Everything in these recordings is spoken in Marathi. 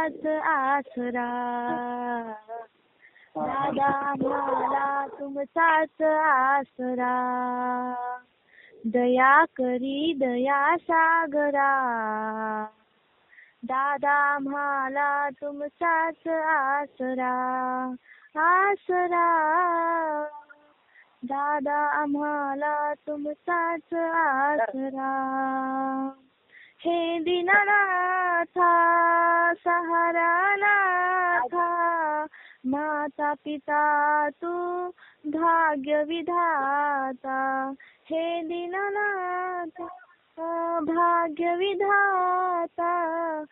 तुमचाच आसरा. दादा आम्हाला तुमचाच आसरा. दया करी दया सागरा. दादा आम्हाला तुमचाच आसरा. आसरा. दादा आम्हाला तुमचाच आसरा. हे दीनानाथा सहारा नाथा. माता पिता तू भाग्य विधाता. हे दीनानाथ भाग्य विधाता.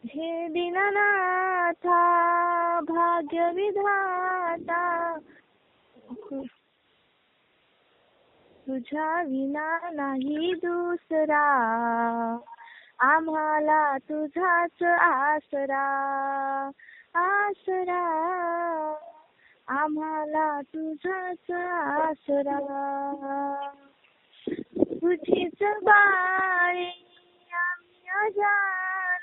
हे दीनानाथा भाग्य विधाता. तुझ्या विना नाही दुसरा. आम्हाला तुझाच आसरा. आसरा. आम्हाला तुझाच आसरा. तुझीच बाळी आम्ही अजान.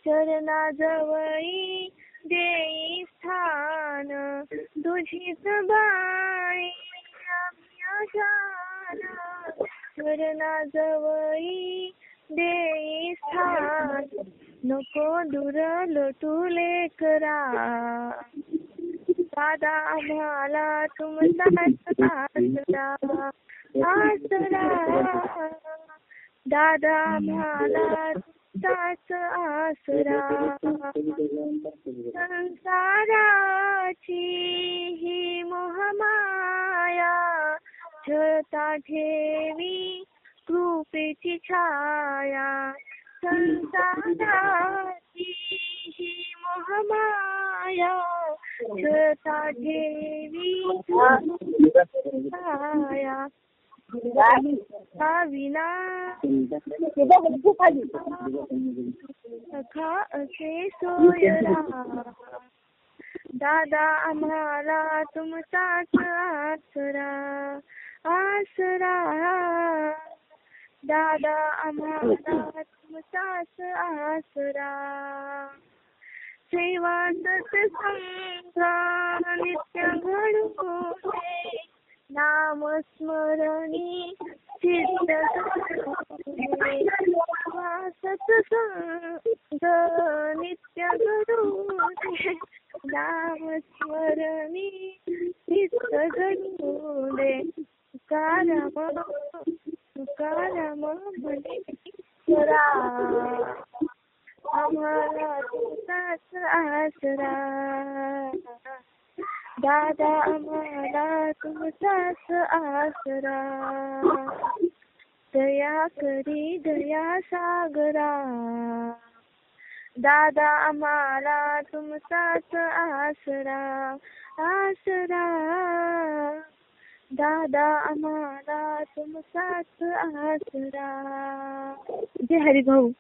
चरणाजवळी देई स्थान. तुझीच बाळी आम्ही अजान. चरणाजवळी देई स्थान. नको दूर लोटू लेकरा. दादा आम्हाला तुमचाच आसरा. आसरा. दादा आम्हाला तुमचाच आसरा. संसाराची ही मोहमाया. छळता ठेवी कृपेची छाया. संसाराची ही मोहमाया. छळता ठेवी छाया. विना सखा असे सोयरा. दादा आम्हाला तुमचाच आसरा. आसरा. दादा आम्हाला तुमचाच आसरा. सेवा सत्संग नित्य घडू दे. नामस्मरणी चित्त सत्संग नित्य घडू दे. नामस्मरणी चित्त घडू दे. तुकाराम म्हणे ईश्वरा. आम्हाला तुमचाच आसरा. दादा आम्हाला तुमचाच आसरा. दया करी दया सागरा. दादा आम्हाला तुमचाच आसरा. आसरा. दादा आम्हाला तुमचाच आसरा. जय हरी भाऊ.